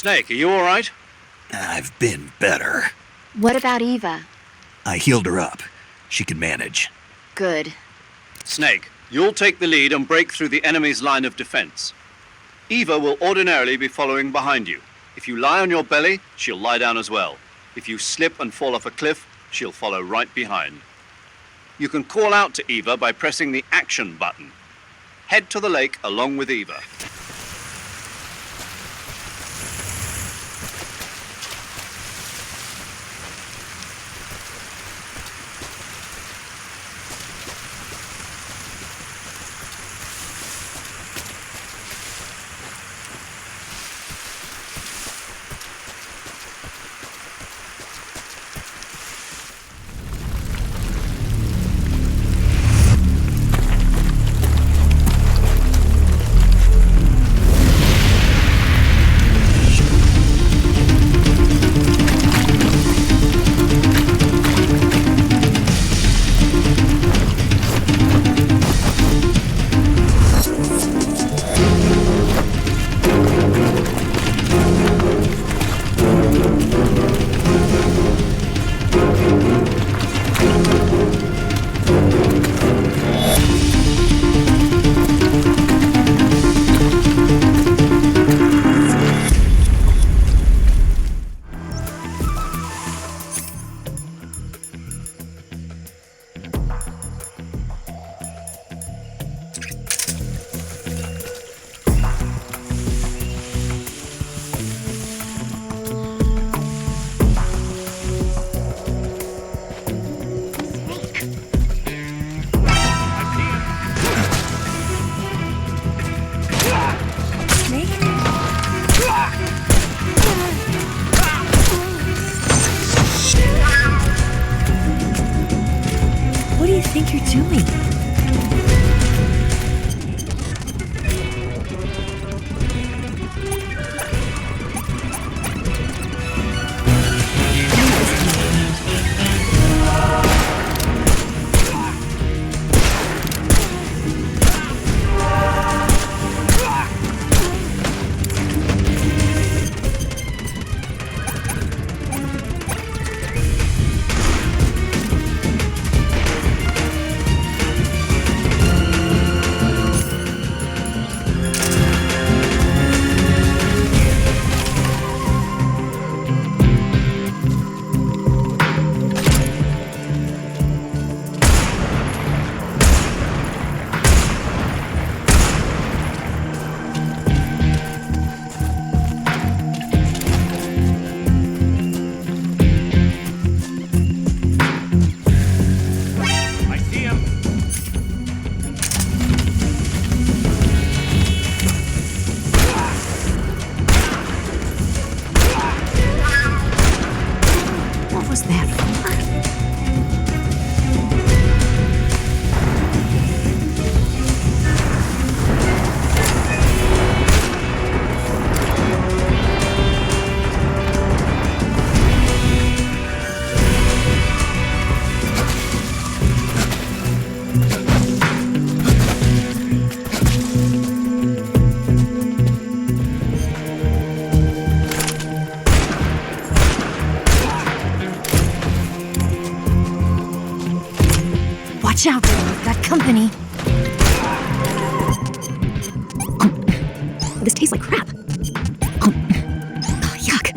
Snake, are you alright? I've been better. What about Eva? I healed her up. She can manage. Good. Snake, you'll take the lead and break through the enemy's line of defense. Eva will ordinarily be following behind you. If you lie on your belly, she'll lie down as well. If you slip and fall off a cliff, she'll follow right behind. You can call out to Eva by pressing the action button. Head to the lake along with Eva. What do you think you're doing? Watch out, we've got company. This tastes like crap. Oh, yuck.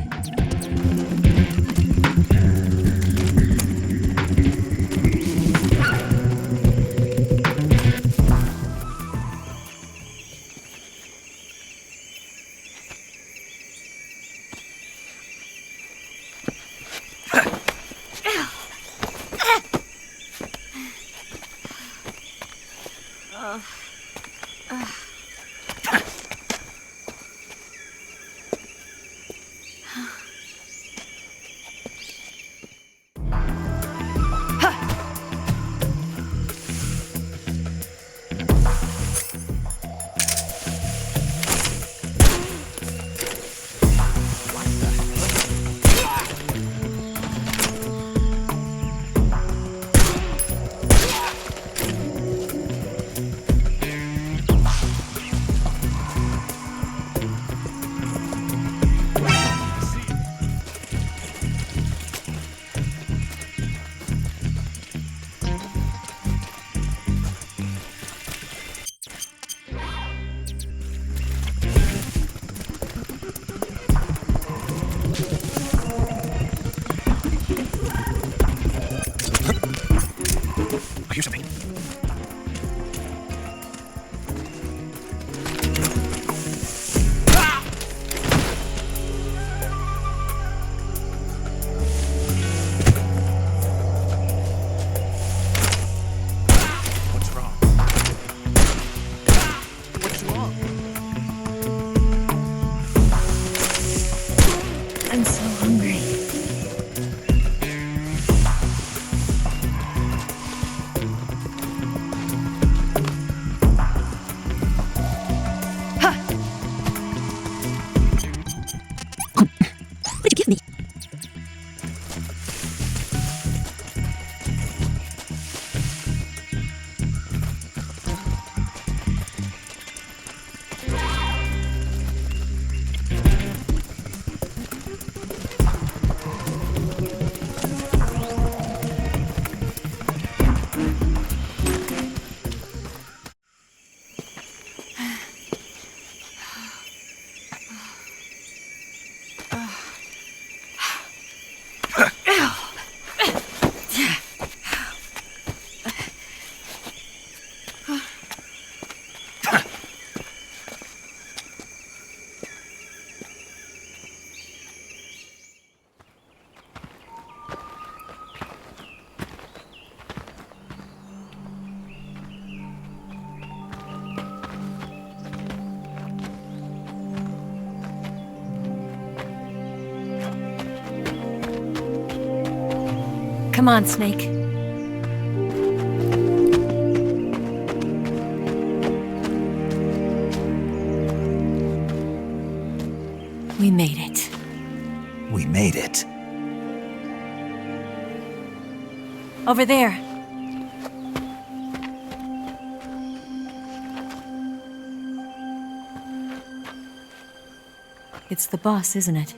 Come on, Snake. We made it. We made it. Over there. It's the boss, isn't it?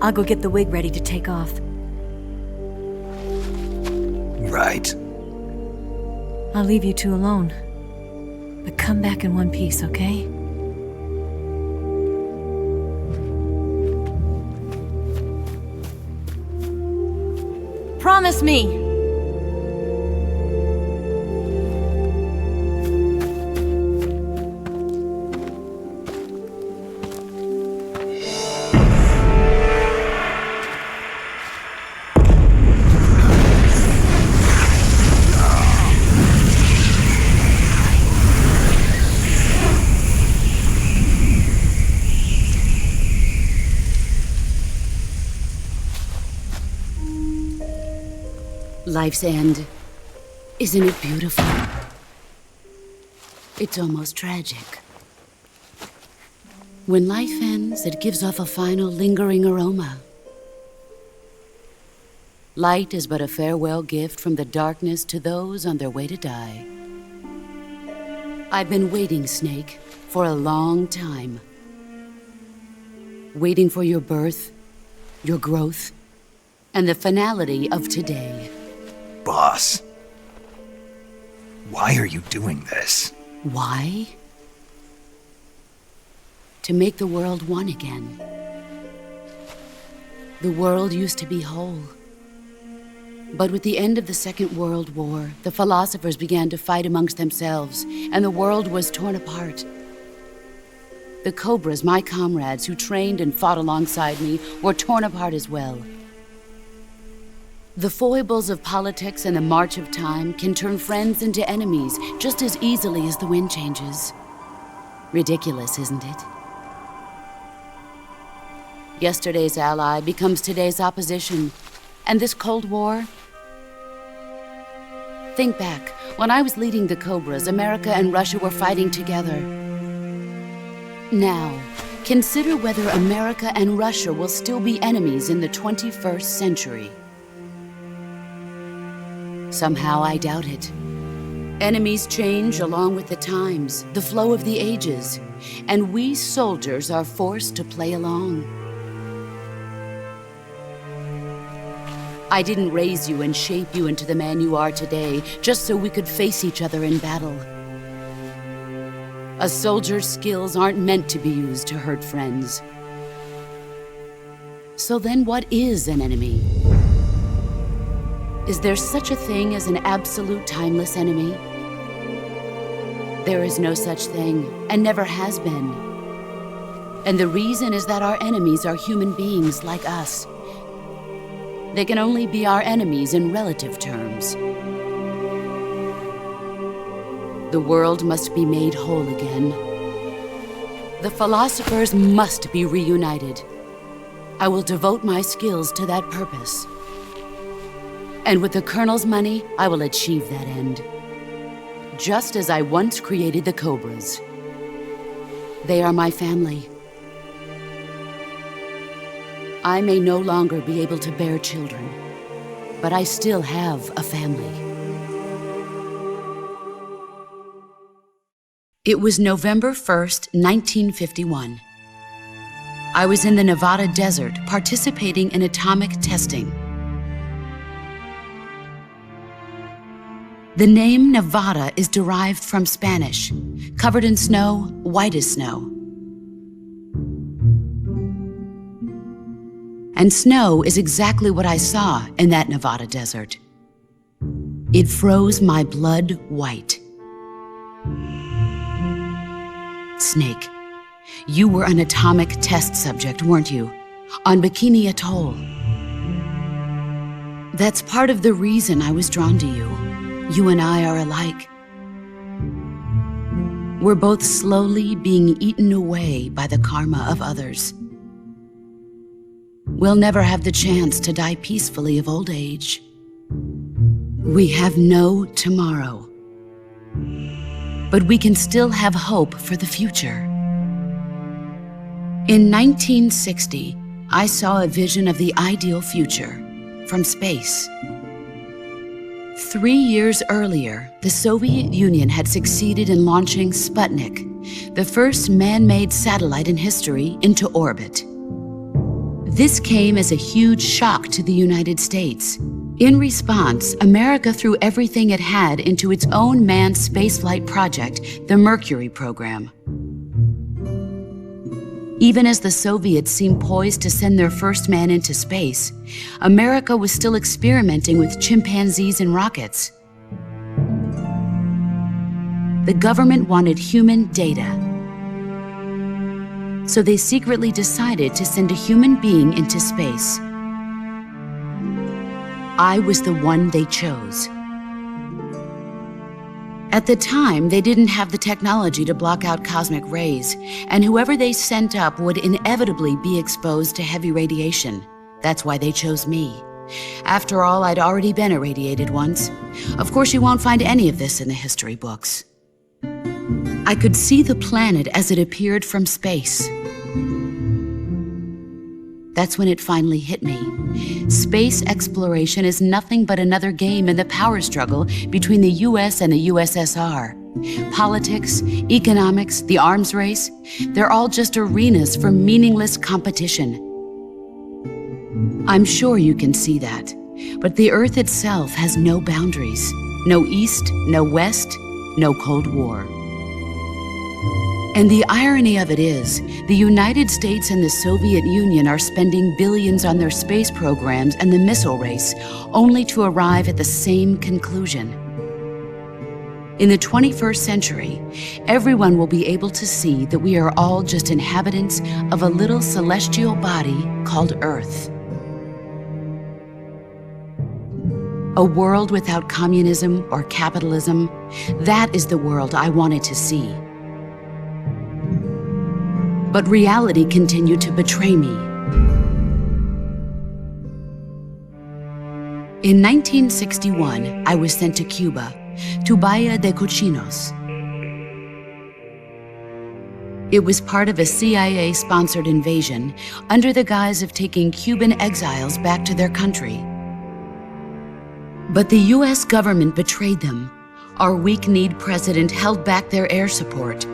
I'll go get the wig ready to take off. Right. I'll leave you two alone. But come back in one piece, okay? Promise me! Life's end. Isn't it beautiful? It's almost tragic. When life ends, it gives off a final lingering aroma. Light is but a farewell gift from the darkness to those on their way to die. I've been waiting, Snake, for a long time. Waiting for your birth, your growth, and the finality of today. Boss. Why are you doing this? Why? To make the world one again. The world used to be whole. But with the end of the Second World War, the philosophers began to fight amongst themselves, and the world was torn apart. The Cobras, my comrades who trained and fought alongside me, were torn apart as well. The foibles of politics and the march of time can turn friends into enemies just as easily as the wind changes. Ridiculous, isn't it? Yesterday's ally becomes today's opposition, and this Cold War? Think back. When I was leading the Cobras, America and Russia were fighting together. Now, consider whether America and Russia will still be enemies in the 21st century. Somehow I doubt it. Enemies change along with the times, the flow of the ages, and we soldiers are forced to play along. I didn't raise you and shape you into the man you are today just so we could face each other in battle. A soldier's skills aren't meant to be used to hurt friends. So then what is an enemy? Is there such a thing as an absolute timeless enemy? There is no such thing, and never has been. And the reason is that our enemies are human beings like us. They can only be our enemies in relative terms. The world must be made whole again. The philosophers must be reunited. I will devote my skills to that purpose. And with the Colonel's money, I will achieve that end. Just as I once created the Cobras. They are my family. I may no longer be able to bear children, but I still have a family. It was November 1st, 1951. I was in the Nevada desert participating in atomic testing. The name Nevada is derived from Spanish, covered in snow, white as snow. And snow is exactly what I saw in that Nevada desert. It froze my blood white. Snake, you were an atomic test subject, weren't you? On Bikini Atoll. That's part of the reason I was drawn to you. You and I are alike. We're both slowly being eaten away by the karma of others. we'll never have the chance to die peacefully of old age. We have no tomorrow. But we can still have hope for the future. In 1960, I saw a vision of the ideal future from space. 3 years earlier, the Soviet Union had succeeded in launching Sputnik, the first man-made satellite in history, into orbit. This came as a huge shock to the United States. In response, America threw everything it had into its own manned spaceflight project, the Mercury program. Even as the Soviets seemed poised to send their first man into space, America was still experimenting with chimpanzees and rockets. The government wanted human data, so they secretly decided to send a human being into space. I was the one they chose. At the time, they didn't have the technology to block out cosmic rays, and whoever they sent up would inevitably be exposed to heavy radiation. That's why they chose me. After all, I'd already been irradiated once. Of course, you won't find any of this in the history books. I could see the planet as it appeared from space. That's when it finally hit me. Space exploration is nothing but another game in the power struggle between the US and the USSR. Politics, economics, the arms race, they're all just arenas for meaningless competition. I'm sure you can see that, but the Earth itself has no boundaries. No East, no West, no Cold War. And the irony of it is, the United States and the Soviet Union are spending billions on their space programs and the missile race, only to arrive at the same conclusion. In the 21st century, everyone will be able to see that we are all just inhabitants of a little celestial body called Earth. A world without communism or capitalism, that is the world I wanted to see. But reality continued to betray me. In 1961, I was sent to Cuba, to Bahia de Cochinos. It was part of a CIA-sponsored invasion under the guise of taking Cuban exiles back to their country. But the US government betrayed them. Our weak-kneed president held back their air support.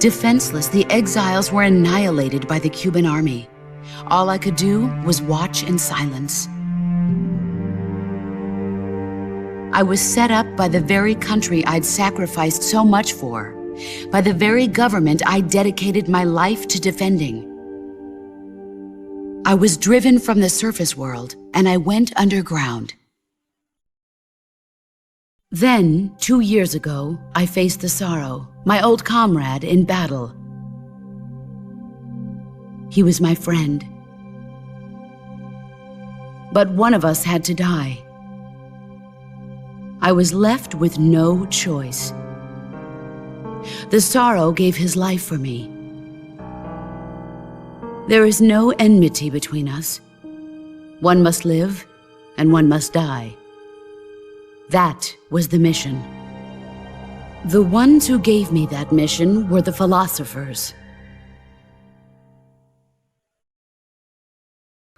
Defenseless, the exiles were annihilated by the Cuban army. All I could do was watch in silence. I was set up by the very country I'd sacrificed so much for, by the very government I dedicated my life to defending. I was driven from the surface world, and I went underground. Then, 2 years ago, I faced the Sorrow, my old comrade in battle. He was my friend. But one of us had to die. I was left with no choice. The Sorrow gave his life for me. There is no enmity between us. One must live, and one must die. That was the mission. The ones who gave me that mission were the philosophers.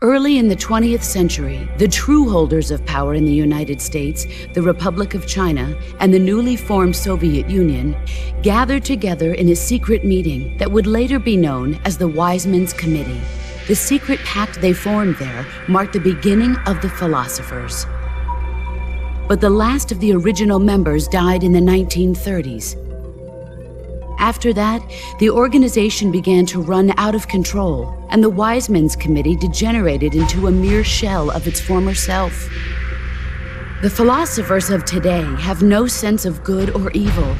Early in the 20th century, the true holders of power in the United States, the Republic of China, and the newly formed Soviet Union gathered together in a secret meeting that would later be known as the Wise Men's Committee. The secret pact they formed there marked the beginning of the philosophers. But the last of the original members died in the 1930s. After that, the organization began to run out of control, and the Wise Men's Committee degenerated into a mere shell of its former self. The philosophers of today have no sense of good or evil.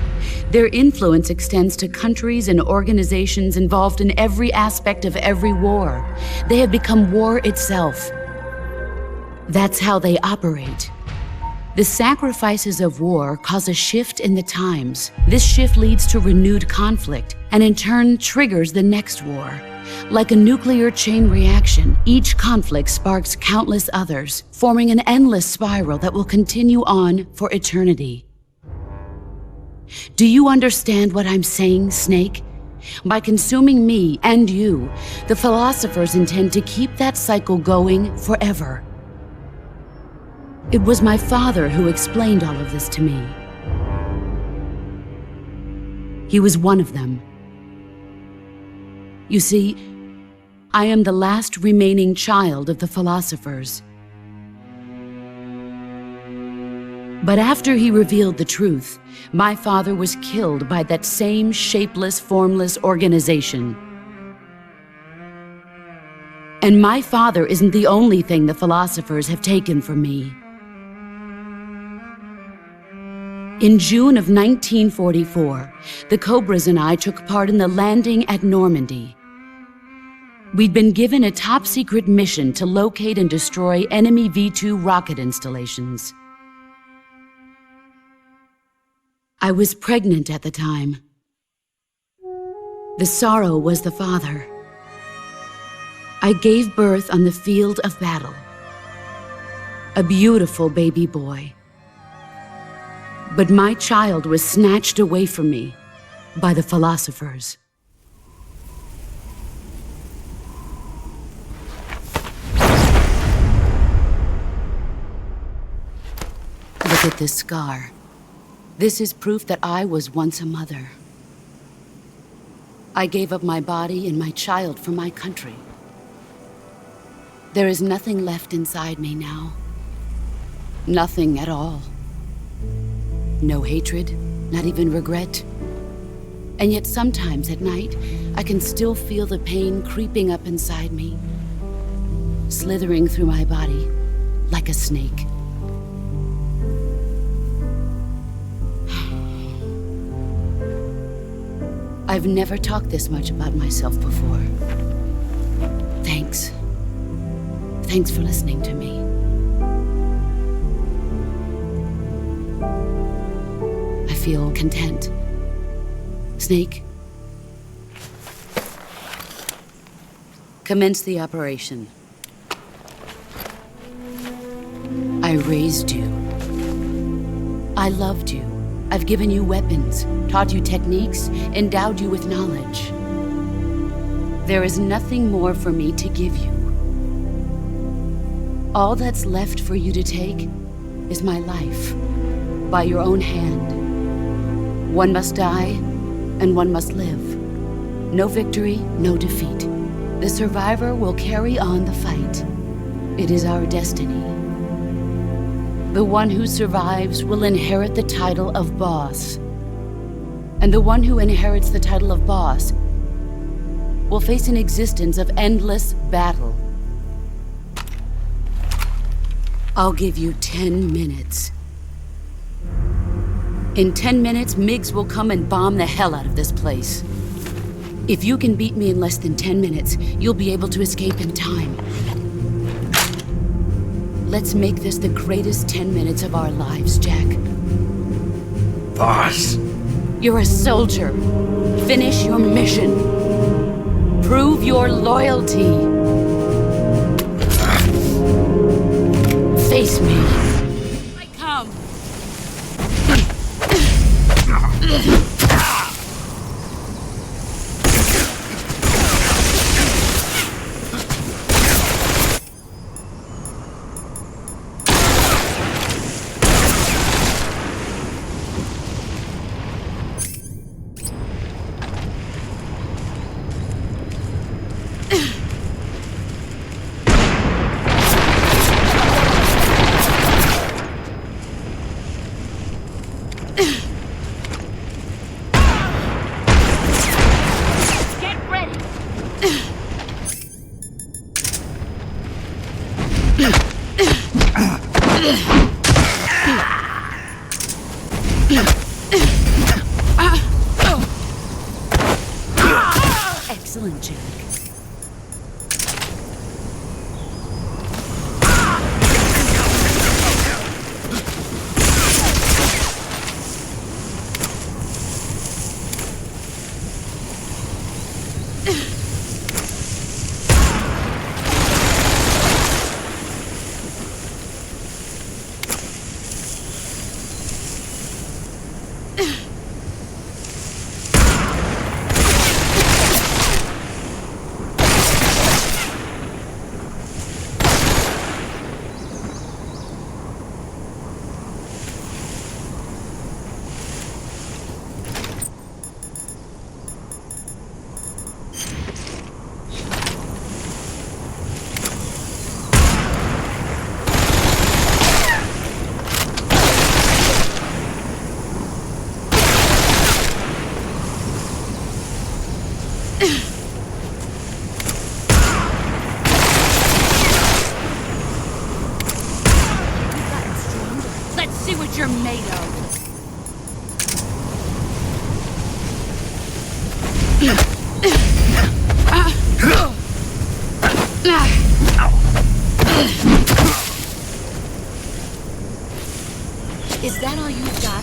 Their influence extends to countries and organizations involved in every aspect of every war. They have become war itself. That's how they operate. The sacrifices of war cause a shift in the times. This shift leads to renewed conflict, and in turn triggers the next war. Like a nuclear chain reaction, each conflict sparks countless others, forming an endless spiral that will continue on for eternity. Do you understand what I'm saying, Snake? By consuming me and you, the philosophers intend to keep that cycle going forever. It was my father who explained all of this to me. He was one of them. You see, I am the last remaining child of the philosophers. But after he revealed the truth, my father was killed by that same shapeless, formless organization. And my father isn't the only thing the philosophers have taken from me. In June of 1944, the Cobras and I took part in the landing at Normandy. We'd been given a top-secret mission to locate and destroy enemy V-2 rocket installations. I was pregnant at the time. The sorrow was the father. I gave birth on the field of battle. A beautiful baby boy. But my child was snatched away from me by the philosophers. Look at this scar. This is proof that I was once a mother. I gave up my body and my child for my country. There is nothing left inside me now. Nothing at all. No hatred, not even regret. And yet sometimes at night, I can still feel the pain creeping up inside me, slithering through my body like a snake. I've never talked this much about myself before. Thanks. Thanks for listening to me. I feel content. Snake, commence the operation. I raised you. I loved you. I've given you weapons, taught you techniques, endowed you with knowledge. There is nothing more for me to give you. All that's left for you to take is my life, by your own hand. One must die, and one must live. No victory, no defeat. The survivor will carry on the fight. It is our destiny. The one who survives will inherit the title of boss. And the one who inherits the title of boss will face an existence of endless battle. I'll give you 10 minutes. In 10 minutes, MiGs will come and bomb the hell out of this place. If you can beat me in less than 10 minutes, you'll be able to escape in time. Let's make this the greatest 10 minutes of our lives, Jack. Boss. You're a soldier. Finish your mission. Prove your loyalty. Face me. I come. Excellent, Jack. Let's see what you're made of. Is that all you've got?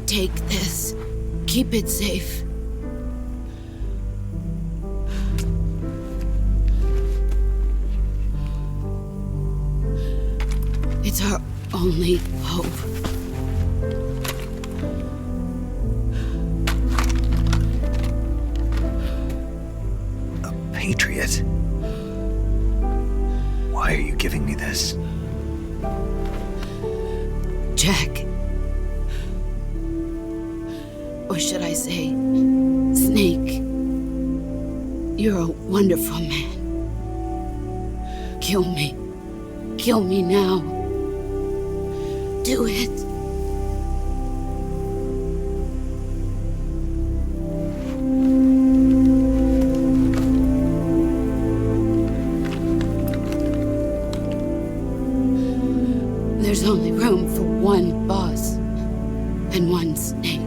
Take this. Keep it safe. It's our only hope. A patriot? Why are you giving me this? Jack. Or should I say, Snake. You're a wonderful man. Kill me. Kill me now. Do it. There's only room for one boss and one Snake.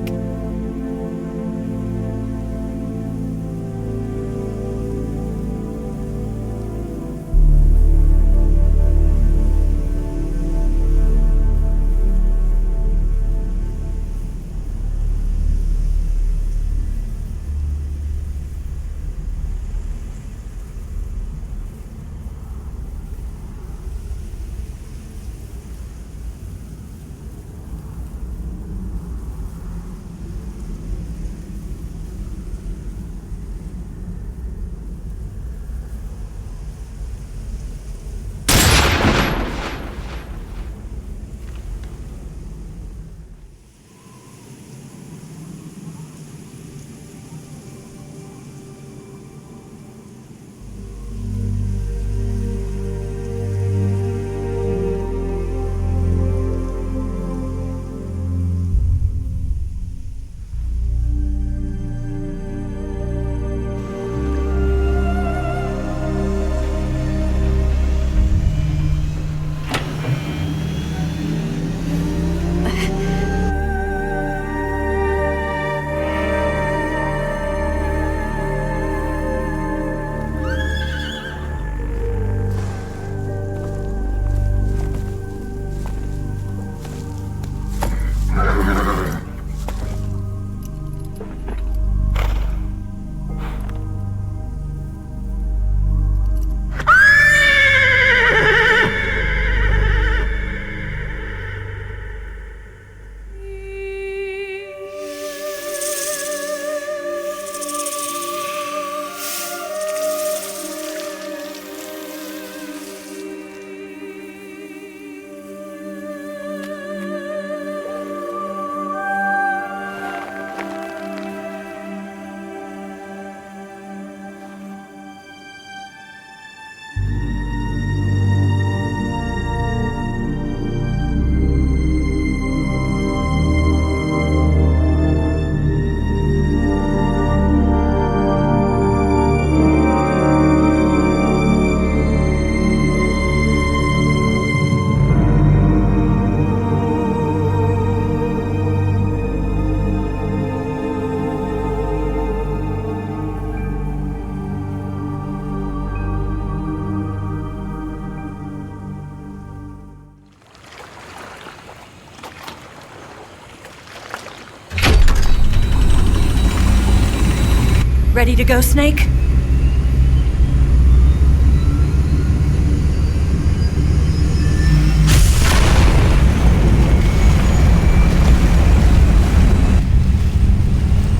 Ready to go, Snake?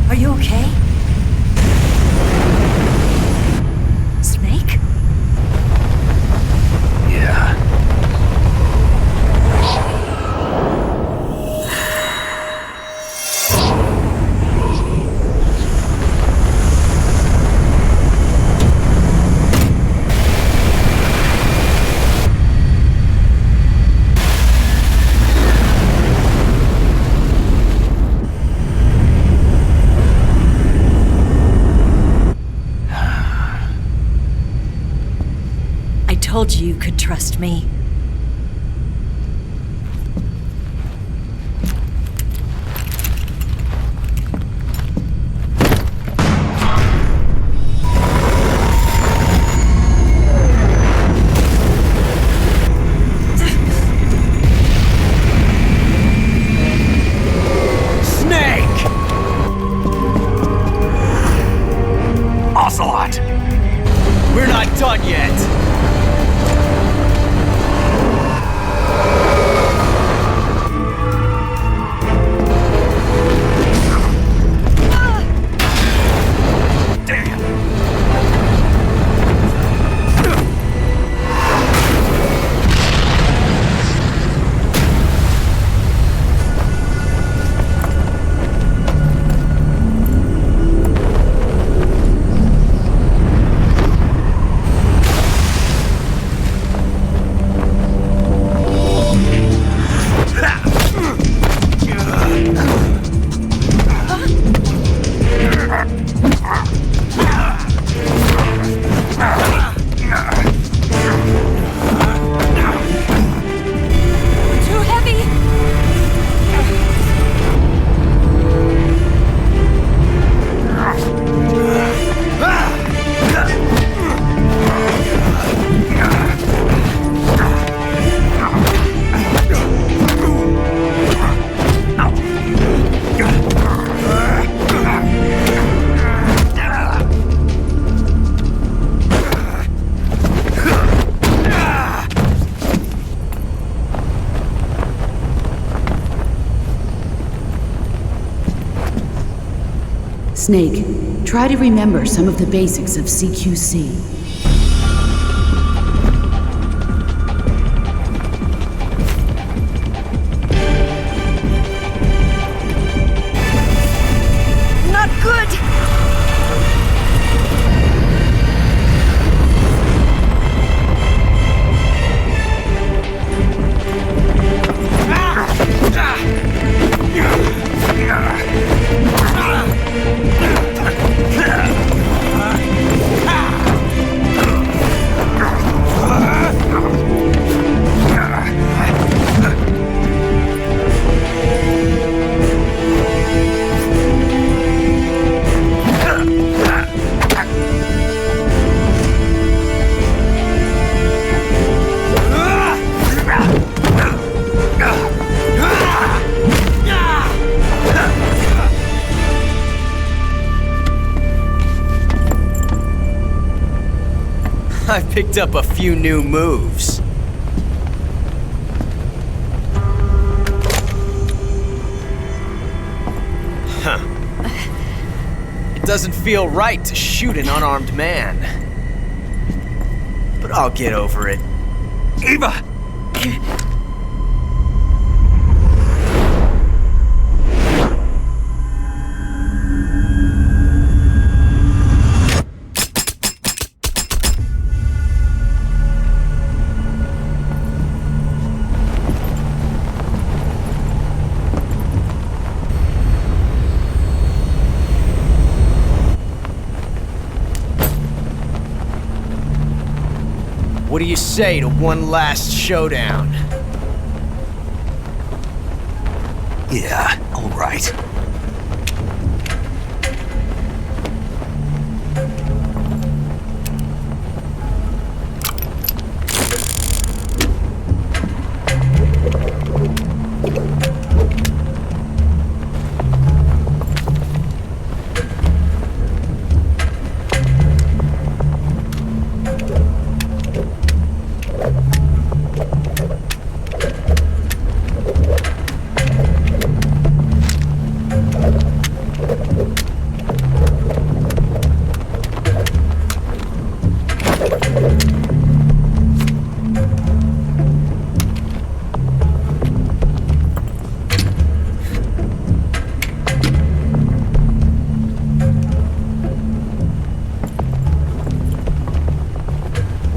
Are you okay? Snake? Yeah. I told you you could trust me. Snake! Ocelot! We're not done yet! Too heavy! Snake, try to remember some of the basics of CQC. Not good! I picked up a few new moves. Huh. It doesn't feel right to shoot an unarmed man. But I'll get over it. Eva! What do you say to one last showdown? Yeah, all right.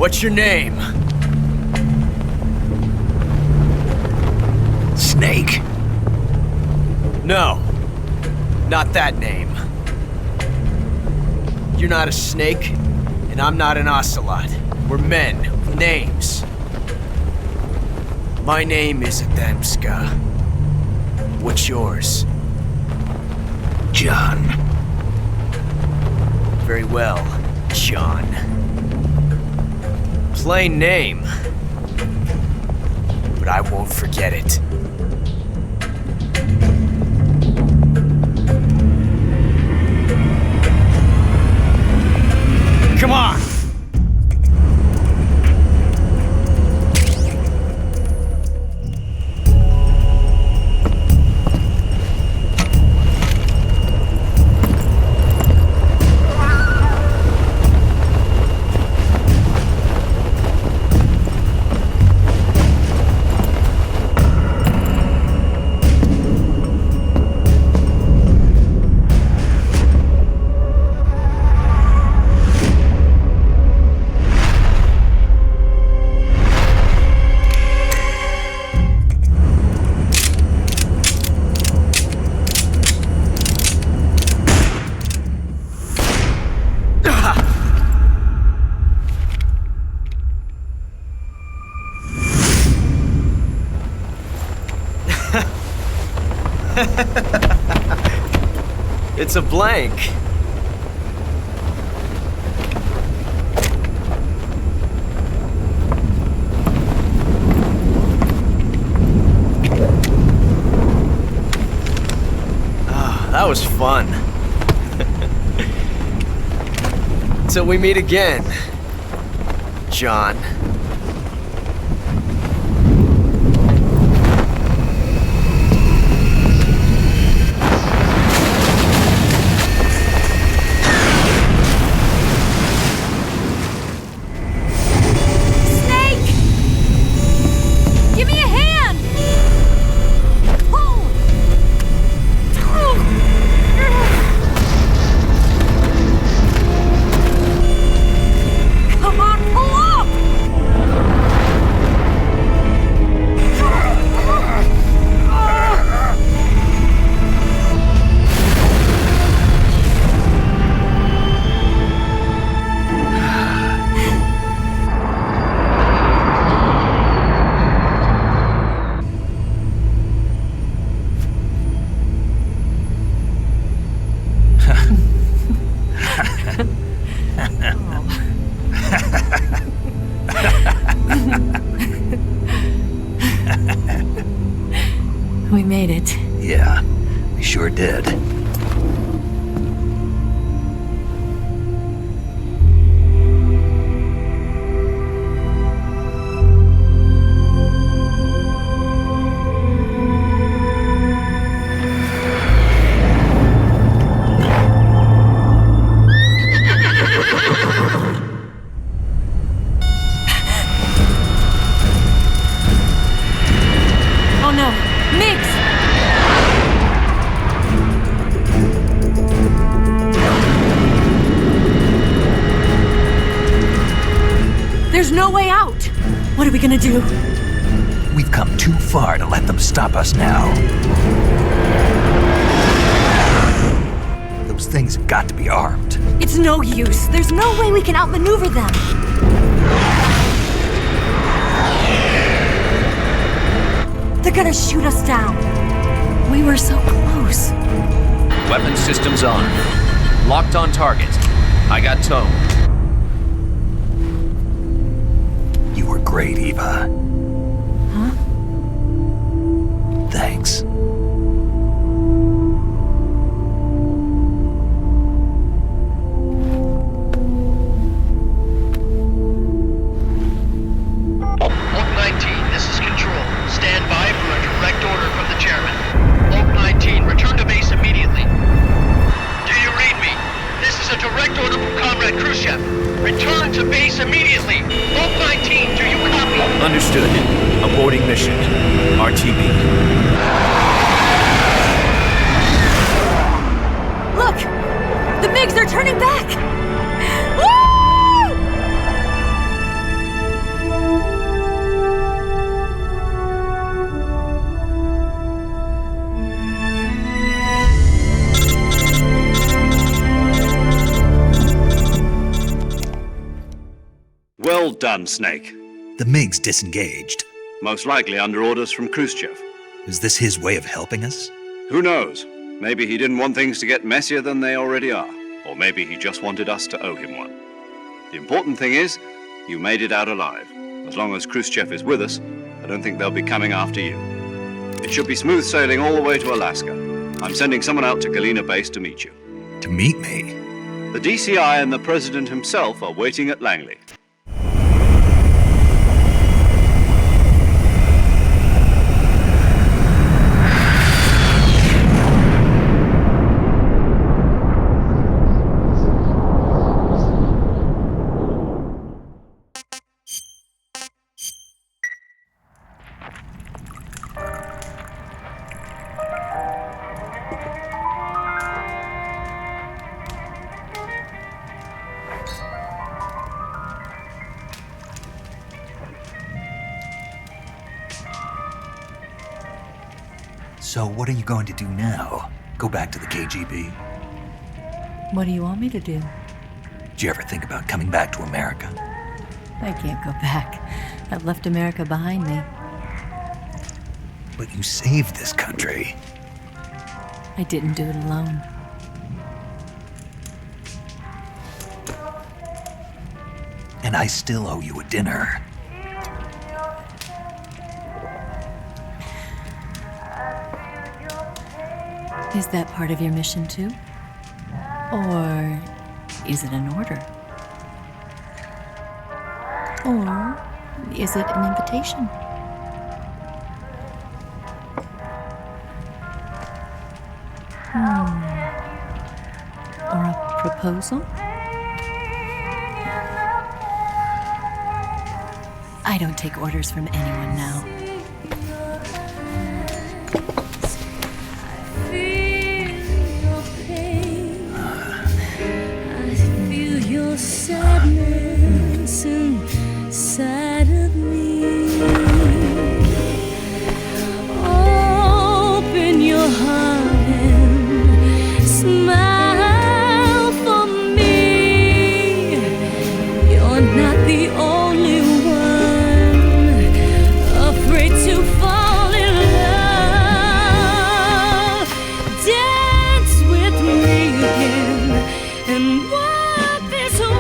What's your name? Snake. No. Not that name. You're not a snake, and I'm not an ocelot. We're men with names. My name is Adamska. What's yours? John. Very well, John. Plain name. But I won't forget it. Come on! It's a blank. Ah, that was fun. Till we meet again, John. We made it. Yeah, we sure did. Oh no! Mix! There's no way out! What are we gonna do? We've come too far to let them stop us now. Those things have got to be armed. It's no use. There's no way we can outmaneuver them. They're gonna shoot us down. We were so close. Weapon systems on. Locked on target. I got towed. You were great, Eva. Huh? Thanks. Oak 19, this is Control. Stand by for a direct order from the chairman. Oak 19, return to base immediately. Do you read me? This is a direct order from Comrade Khrushchev. Return to base immediately. Oak 19, do you copy? Understood. Aborting mission. RTB. Well done, Snake. The MiG's disengaged. Most likely under orders from Khrushchev. Is this his way of helping us? Who knows? Maybe he didn't want things to get messier than they already are. Or maybe he just wanted us to owe him one. The important thing is, you made it out alive. As long as Khrushchev is with us, I don't think they'll be coming after you. It should be smooth sailing all the way to Alaska. I'm sending someone out to Galena Base to meet you. To meet me? The DCI and the President himself are waiting at Langley. So what are you going to do now? Go back to the KGB? What do you want me to do? Did you ever think about coming back to America? I can't go back. I've left America behind me. But you saved this country. I didn't do it alone. And I still owe you a dinner. Is that part of your mission too? Or is it an order? Or is it an invitation? Or a proposal? I don't take orders from anyone now. Sadness inside of me. Open your heart and smile for me. You're not the only one afraid to fall in love. Dance with me again and walk this way.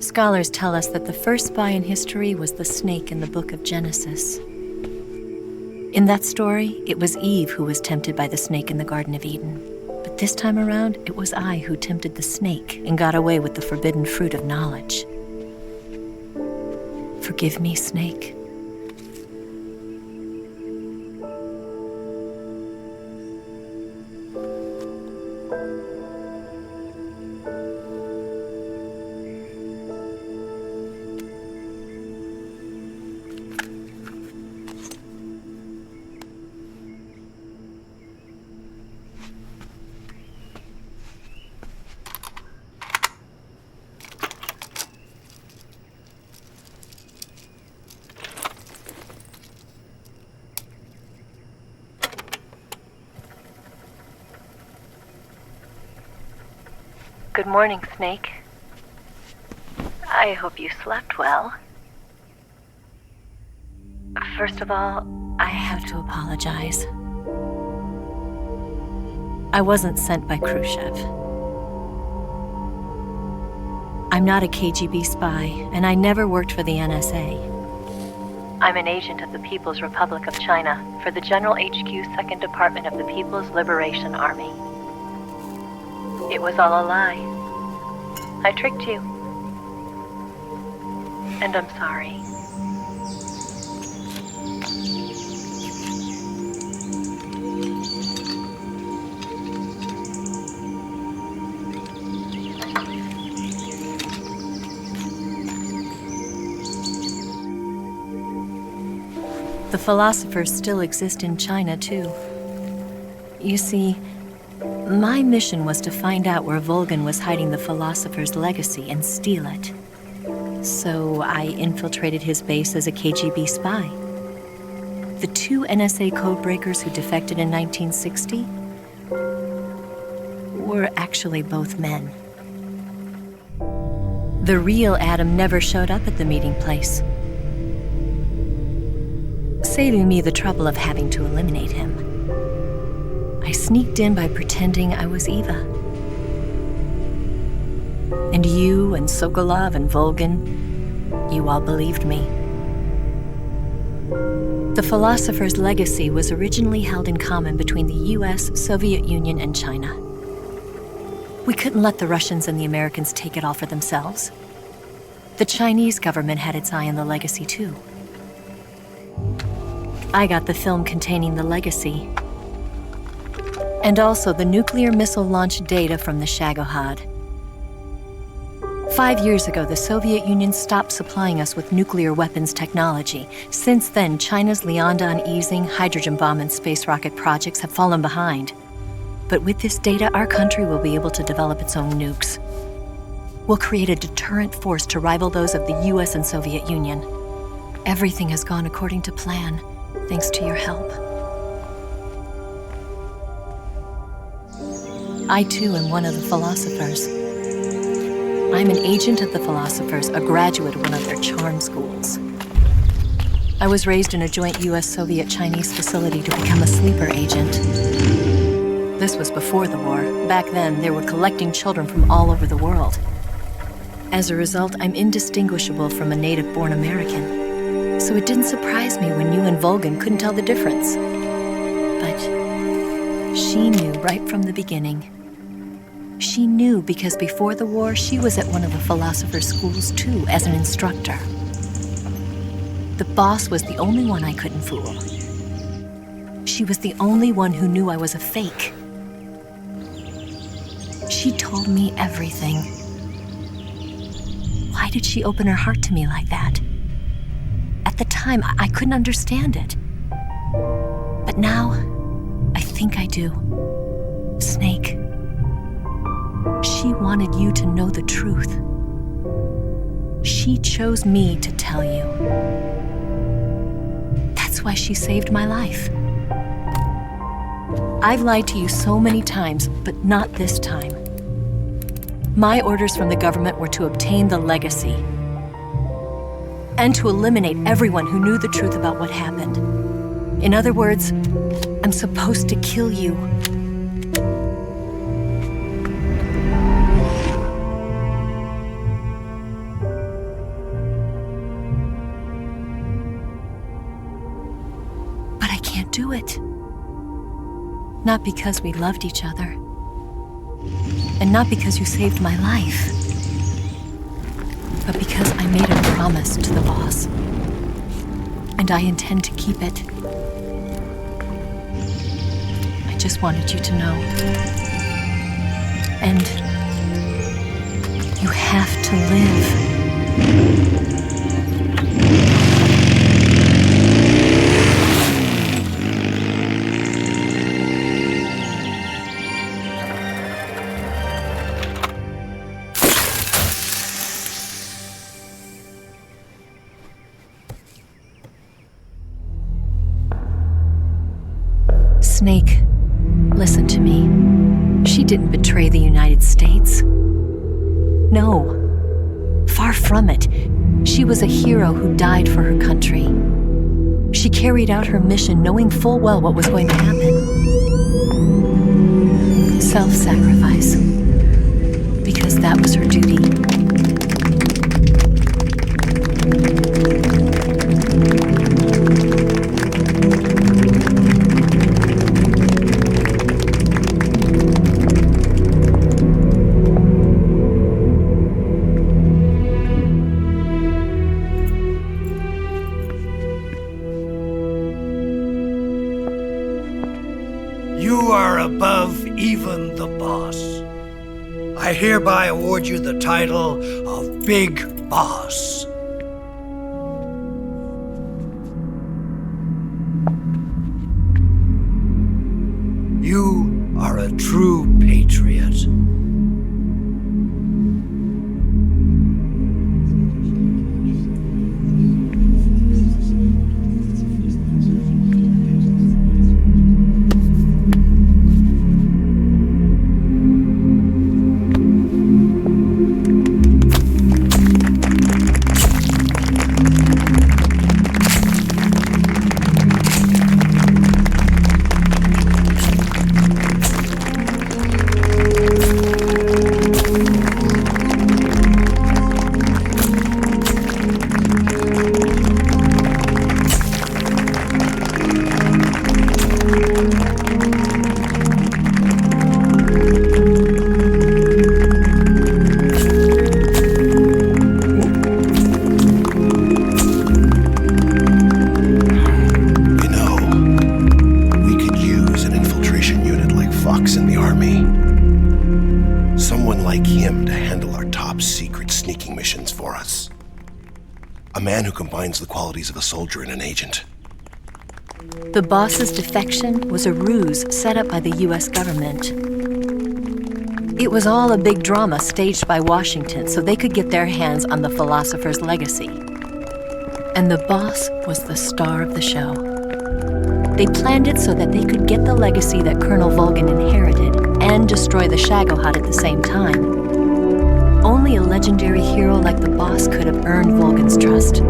Scholars tell us that the first spy in history was the snake in the book of Genesis. In that story, it was Eve who was tempted by the snake in the Garden of Eden. But this time around, it was I who tempted the snake and got away with the forbidden fruit of knowledge. Forgive me, snake. Good morning, Snake. I hope you slept well. First of all, I have to apologize. I wasn't sent by Khrushchev. I'm not a KGB spy, and I never worked for the NSA. I'm an agent of the People's Republic of China for the General HQ 2nd Department of the People's Liberation Army. It was all a lie. I tricked you. And I'm sorry. The philosophers still exist in China, too. You see, my mission was to find out where Volgan was hiding the philosopher's legacy and steal it. So I infiltrated his base as a KGB spy. The 2 NSA codebreakers who defected in 1960 were actually both men. The real Adam never showed up at the meeting place, saving me the trouble of having to eliminate him. I sneaked in by pretending I was Eva. And you and Sokolov and Volgan, you all believed me. The philosopher's legacy was originally held in common between the US, Soviet Union, and China. We couldn't let the Russians and the Americans take it all for themselves. The Chinese government had its eye on the legacy, too. I got the film containing the legacy, and also the nuclear missile launch data from the HUD. 5 years ago, the Soviet Union stopped supplying us with nuclear weapons technology. Since then, China's Liaodong easing, hydrogen bomb, and space rocket projects have fallen behind. But with this data, our country will be able to develop its own nukes. We'll create a deterrent force to rival those of the US and Soviet Union. Everything has gone according to plan, thanks to your help. I, too, am one of the philosophers. I'm an agent of the philosophers, a graduate of one of their charm schools. I was raised in a joint US-Soviet-Chinese facility to become a sleeper agent. This was before the war. Back then, they were collecting children from all over the world. As a result, I'm indistinguishable from a native-born American. So it didn't surprise me when you and Volgan couldn't tell the difference. But she knew right from the beginning. She knew because before the war, she was at one of the philosopher's schools too, as an instructor. The boss was the only one I couldn't fool. She was the only one who knew I was a fake. She told me everything. Why did she open her heart to me like that? At the time, I couldn't understand it. But now, I think I do. Snake. She wanted you to know the truth. She chose me to tell you. That's why she saved my life. I've lied to you so many times, but not this time. My orders from the government were to obtain the legacy and to eliminate everyone who knew the truth about what happened. In other words, I'm supposed to kill you. But I can't do it. Not because we loved each other. And not because you saved my life. But because I made a promise to the boss. And I intend to keep it. I just wanted you to know. And you have to live. Snake, listen to me. She didn't betray the United States. No, far from it. She was a hero who died for her country. She carried out her mission knowing full well what was going to happen. Self-sacrifice. Because that was her duty. You are above even the boss. I hereby award you the title of Big Boss. You are a true patriot. The qualities of a soldier and an agent. The boss's defection was a ruse set up by the US government. It was all a big drama staged by Washington so they could get their hands on the philosopher's legacy. And the boss was the star of the show. They planned it so that they could get the legacy that Colonel Volgin inherited and destroy the HUD at the same time. Only a legendary hero like the boss could have earned Volgin's trust.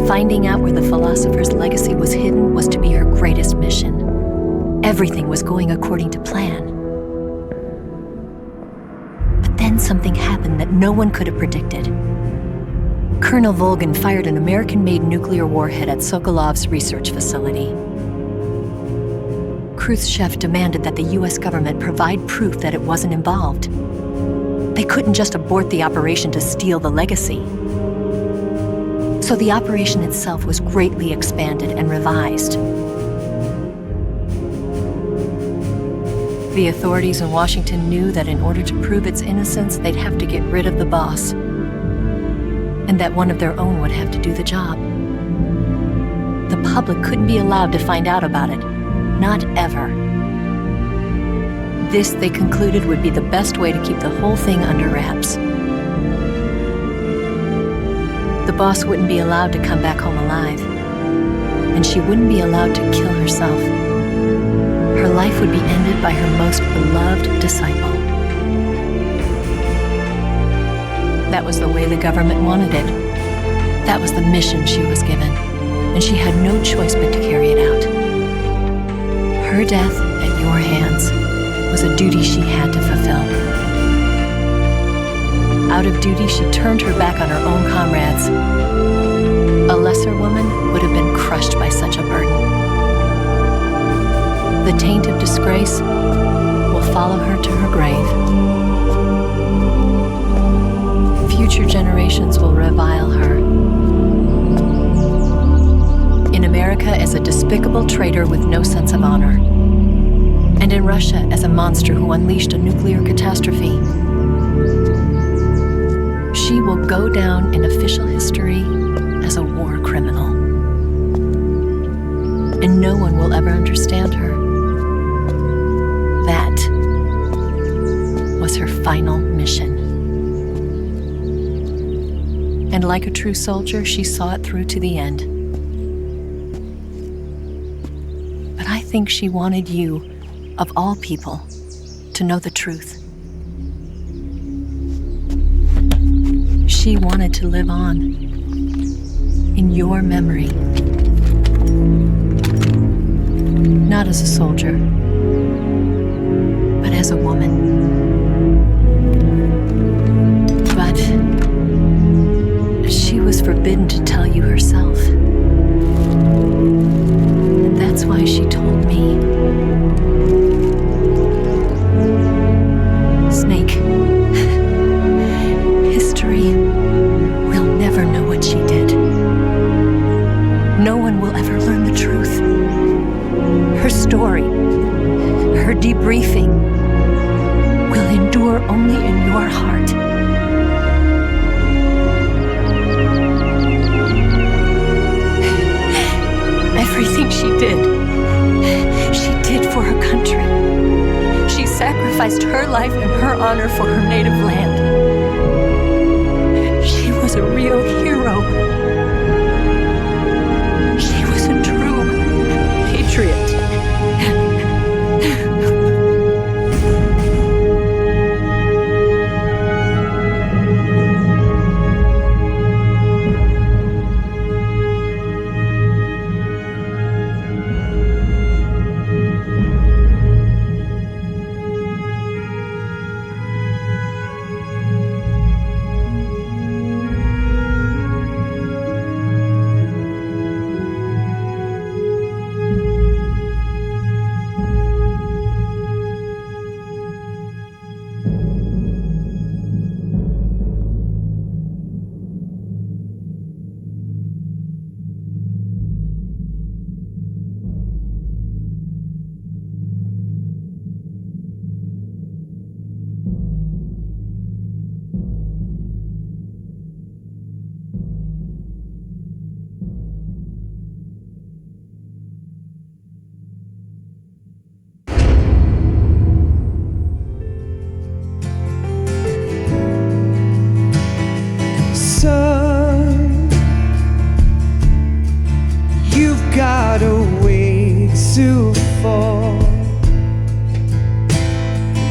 Finding out where the philosopher's legacy was hidden was to be her greatest mission. Everything was going according to plan. But then something happened that no one could have predicted. Colonel Volgin fired an American-made nuclear warhead at Sokolov's research facility. Khrushchev demanded that the US government provide proof that it wasn't involved. They couldn't just abort the operation to steal the legacy. So the operation itself was greatly expanded and revised. The authorities in Washington knew that in order to prove its innocence, they'd have to get rid of the boss, and that one of their own would have to do the job. The public couldn't be allowed to find out about it, not ever. This, they concluded, would be the best way to keep the whole thing under wraps. The boss wouldn't be allowed to come back home alive, and she wouldn't be allowed to kill herself. Her life would be ended by her most beloved disciple. That was the way the government wanted it. That was the mission she was given, and she had no choice but to carry it out. Her death at your hands was a duty she had to fulfill. Out of duty, she turned her back on her own comrades. A lesser woman would have been crushed by such a burden. The taint of disgrace will follow her to her grave. Future generations will revile her. In America as a despicable traitor with no sense of honor. And in Russia as a monster who unleashed a nuclear catastrophe. She will go down in official history as a war criminal. And no one will ever understand her. That was her final mission. And like a true soldier, she saw it through to the end. But I think she wanted you, of all people, to know the truth. She wanted to live on in your memory Not as a soldier, but as a woman. But she was forbidden to tell you herself. And that's why she told me. Snake, history will never know what she did. No one will ever learn the truth. Her story, her debriefing, will endure only in your heart. Everything she did for her country. She sacrificed her life and her honor for her native land. She was a real hero. She was a true patriot.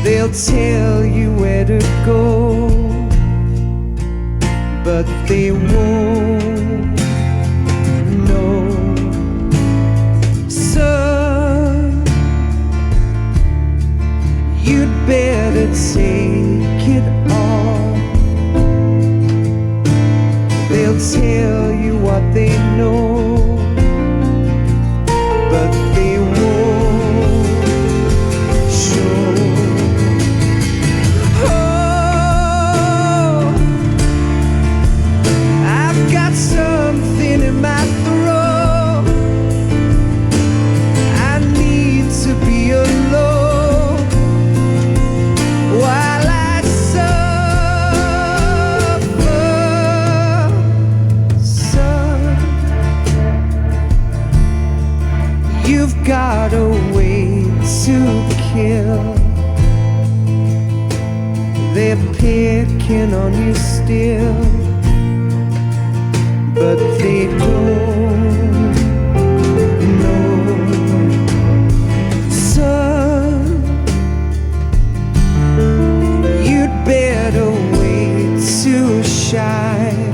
They'll tell you where to go, but they won't know. Son, you'd better take it all. They'll tell you what they know, but they won't show. Oh, I've got something in my throat. I need to be alone while I suffer. Son, you've got a way to kill. They're picking on you still, but they don't know. Son, you'd better wait to shine.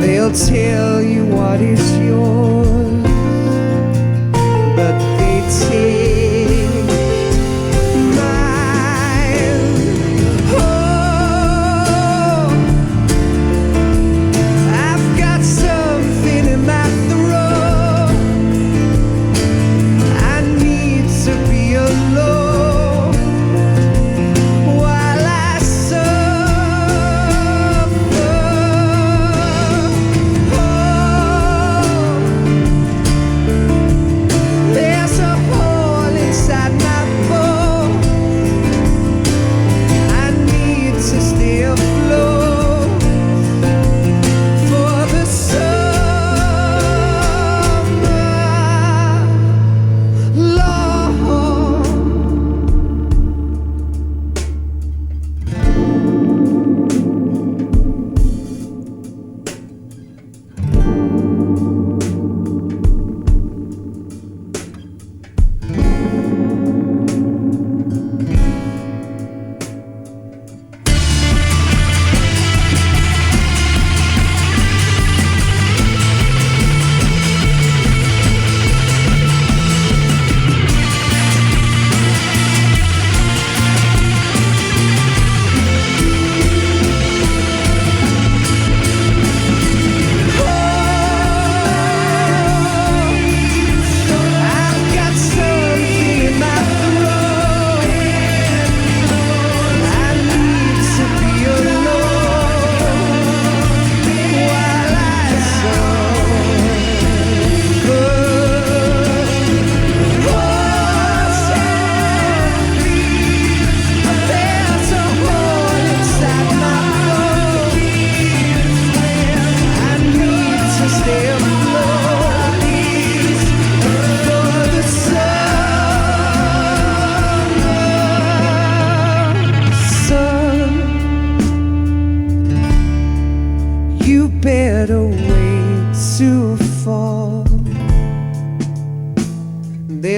They'll tell you what is yours, but they take mine. Oh, I've got something in my throat. I need to be alone while I suffer. Oh,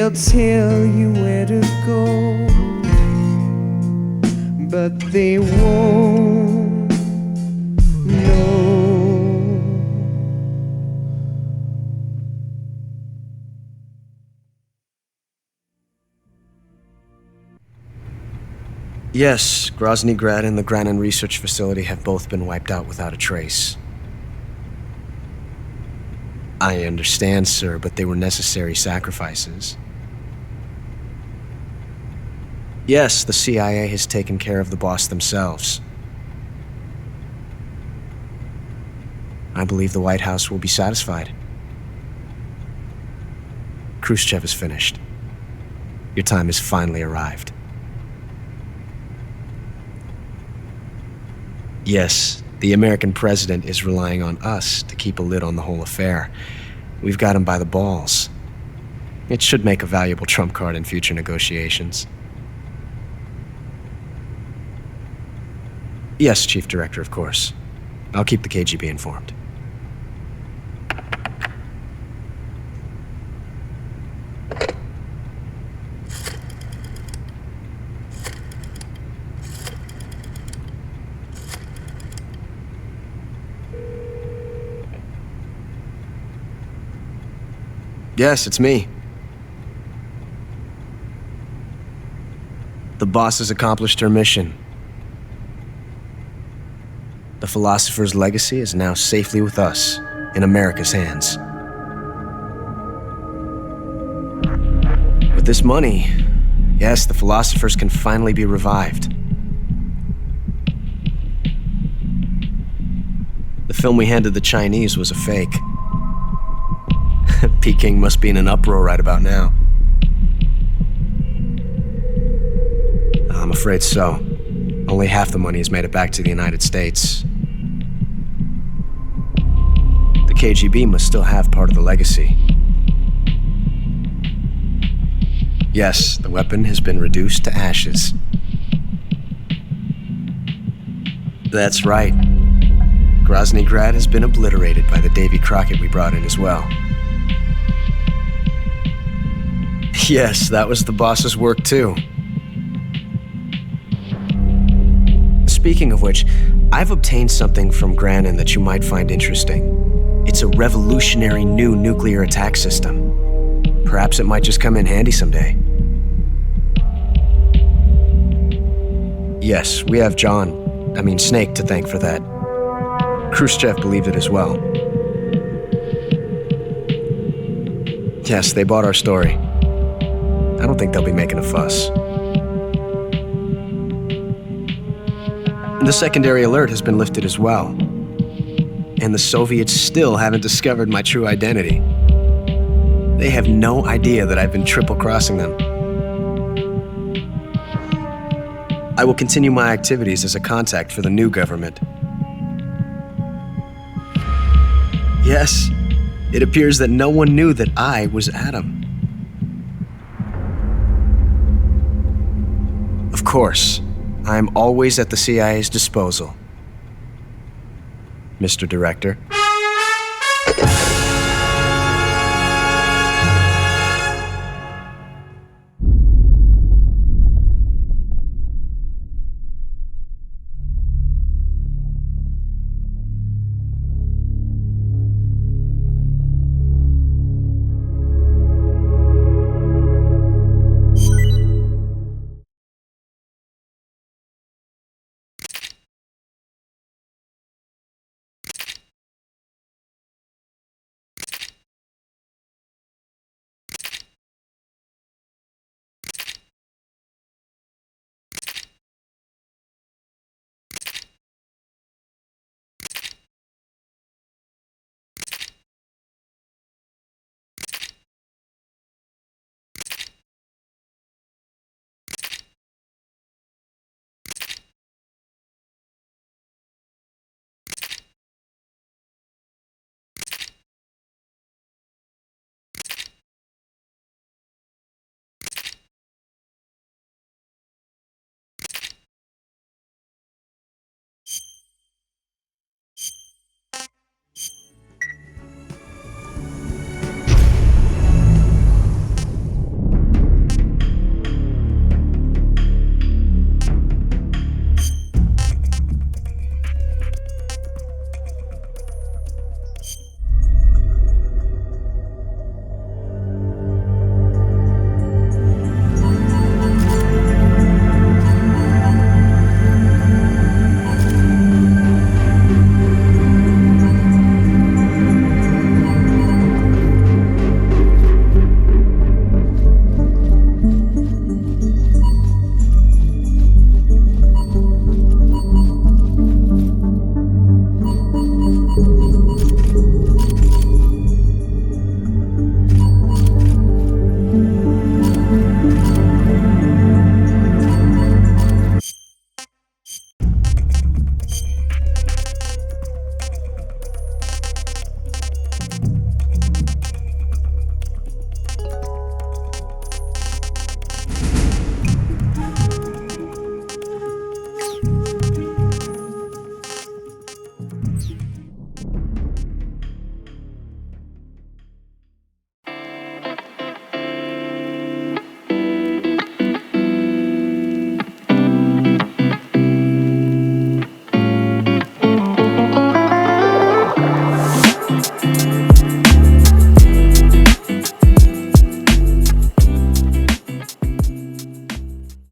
They'll tell you where to go, but they won't know. Yes, Grozny Grad and the Granin Research Facility have both been wiped out without a trace. I understand, sir, but they were necessary sacrifices. Yes, the CIA has taken care of the boss themselves. I believe the White House will be satisfied. Khrushchev is finished. Your time has finally arrived. Yes, the American president is relying on us to keep a lid on the whole affair. We've got him by the balls. It should make a valuable trump card in future negotiations. Yes, Chief Director, of course. I'll keep the KGB informed. Yes, it's me. The boss has accomplished her mission. The philosopher's legacy is now safely with us, in America's hands. With this money, yes, the philosophers can finally be revived. The film we handed the Chinese was a fake. Peking must be in an uproar right about now. I'm afraid so. Only half the money has made it back to the United States. The KGB must still have part of the legacy. Yes, the weapon has been reduced to ashes. That's right. Grozny Grad has been obliterated by the Davy Crockett we brought in as well. Yes, that was the boss's work too. Speaking of which, I've obtained something from Granin that you might find interesting. It's a revolutionary new nuclear attack system. Perhaps it might just come in handy someday. Yes, we have Snake to thank for that. Khrushchev believed it as well. Yes, they bought our story. I don't think they'll be making a fuss. The secondary alert has been lifted as well. And the Soviets still haven't discovered my true identity. They have no idea that I've been triple-crossing them. I will continue my activities as a contact for the new government. Yes, it appears that no one knew that I was Adam. Of course, I am always at the CIA's disposal, Mr. Director.